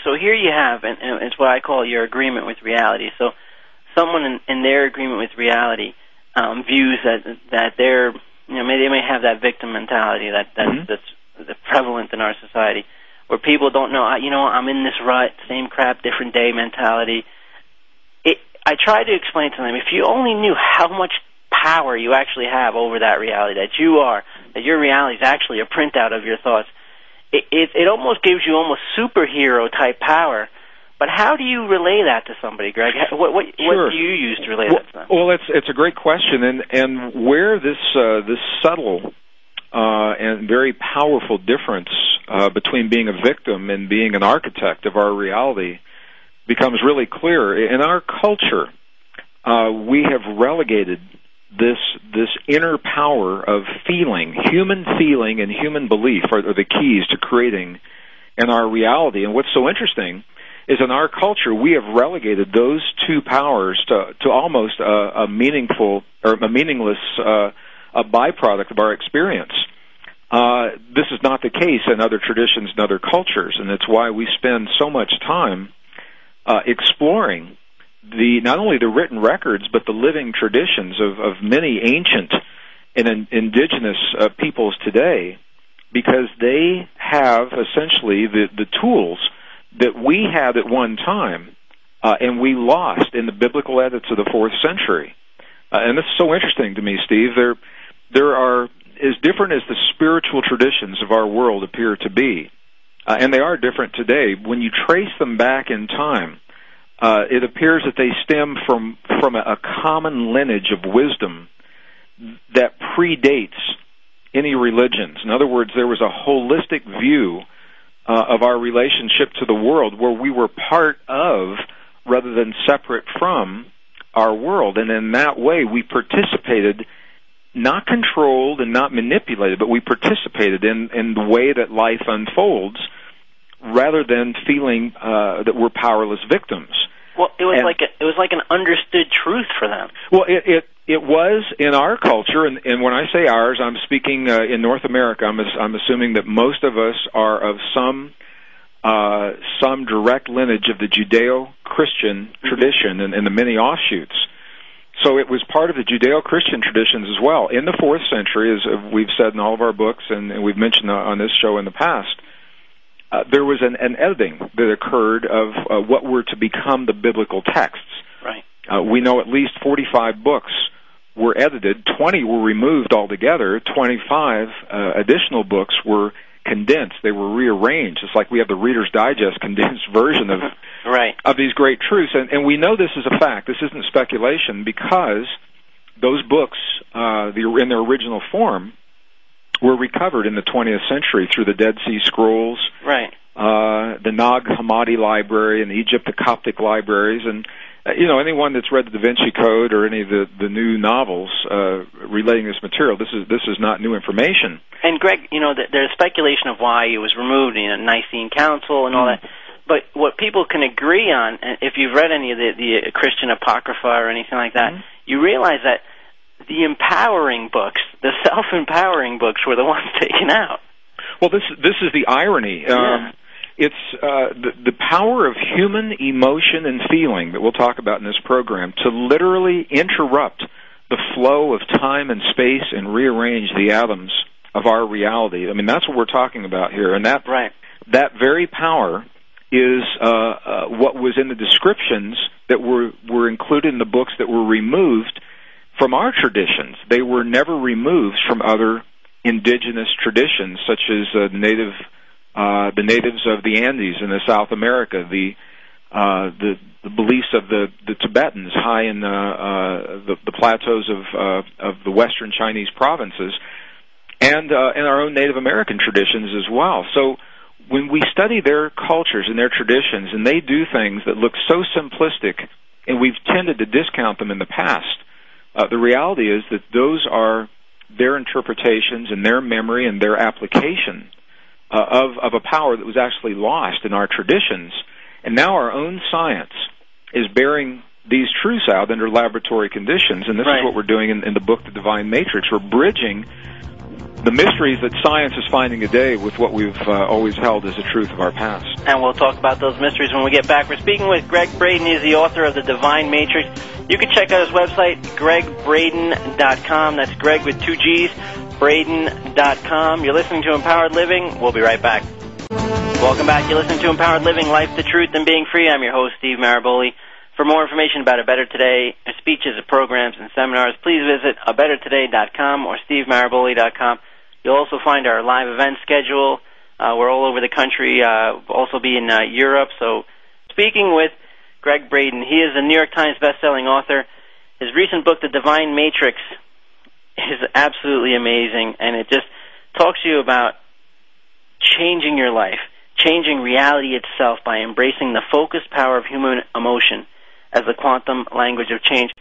So here you have, and it's what I call your agreement with reality. So someone in their agreement with reality views that they're, they may have that victim mentality that's prevalent in our society, where people don't know, I'm in this rut, same crap, different day mentality. I try to explain to them, if you only knew how much power you actually have over that reality, that your reality is actually a printout of your thoughts, it almost gives you almost superhero-type power. But how do you relay that to somebody, Greg? What Sure. do you use to relay that to them? Well, it's a great question, and where this subtle and very powerful difference between being a victim and being an architect of our reality becomes really clear. In our culture, we have relegated this inner power of feeling, human feeling and human belief are the keys to creating in our reality. And what's so interesting is in our culture, we have relegated those two powers to almost a meaningful or a meaningless a byproduct of our experience. This is not the case in other traditions and other cultures, and it's why we spend so much time exploring not only the written records but the living traditions of many ancient and indigenous peoples today, because they have essentially the tools that we had at one time and we lost in the biblical edits of the 4th century. And this is so interesting to me, Steve. There are, as different as the spiritual traditions of our world appear to be, and they are different today, when you trace them back in time, it appears that they stem from a common lineage of wisdom that predates any religions. In other words, there was a holistic view of our relationship to the world where we were part of rather than separate from our world. And in that way, we participated, not controlled and not manipulated, but we participated in the way that life unfolds rather than feeling that we're powerless victims. Well, it was like an understood truth for them. Well, it was in our culture, and when I say ours, I'm speaking in North America. I'm assuming that most of us are of some direct lineage of the Judeo-Christian tradition and the many offshoots. So it was part of the Judeo-Christian traditions as well. In the 4th century, as we've said in all of our books, and we've mentioned on this show in the past, there was an editing that occurred of what were to become the biblical texts. Right. We know at least 45 books were edited, 20 were removed altogether, 25 additional books were condensed, they were rearranged. It's like we have the Reader's Digest condensed version of right. of these great truths. And we know this is a fact, this isn't speculation, because those books, in their original form, were recovered in the 20th century through the Dead Sea Scrolls, right? The Nag Hammadi Library in Egypt, the Coptic libraries, and anyone that's read the Da Vinci Code or any of the new novels relating this material, this is not new information. And Greg, there's speculation of why it was removed in the Nicene Council and all that. But what people can agree on, if you've read any of the Christian Apocrypha or anything like that, you realize that the empowering books, the self-empowering books, were the ones taken out. Well, this is the irony. It's the power of human emotion and feeling that we'll talk about in this program to literally interrupt the flow of time and space and rearrange the atoms of our reality. I mean, that's what we're talking about here, and that very power is what was in the descriptions that were included in the books that were removed from our traditions. They were never removed from other indigenous traditions, such as the natives of the Andes in South America, the beliefs of the Tibetans high in the plateaus of the western Chinese provinces, and our own Native American traditions as well. So when we study their cultures and their traditions, and they do things that look so simplistic, and we've tended to discount them in the past, the reality is that those are their interpretations and their memory and their application of a power that was actually lost in our traditions. And now our own science is bearing these truths out under laboratory conditions, and this is what we're doing in the book, The Divine Matrix. We're bridging the mysteries that science is finding today with what we've always held as the truth of our past. And we'll talk about those mysteries when we get back. We're speaking with Gregg Braden. He's the author of The Divine Matrix. You can check out his website, greggbraden.com. That's Greg with 2 G's, Braden.com. You're listening to Empowered Living. We'll be right back. Welcome back. You're listening to Empowered Living, Life, the Truth, and Being Free. I'm your host, Steve Maraboli. For more information about A Better Today, speeches, programs, and seminars, please visit abettertoday.com or stevemaraboli.com. You'll also find our live event schedule. We're all over the country. We'll also be in Europe. So speaking with Gregg Braden, he is a New York Times best-selling author. His recent book, The Divine Matrix, is absolutely amazing, and it just talks to you about changing your life, changing reality itself by embracing the focused power of human emotion as the quantum language of change.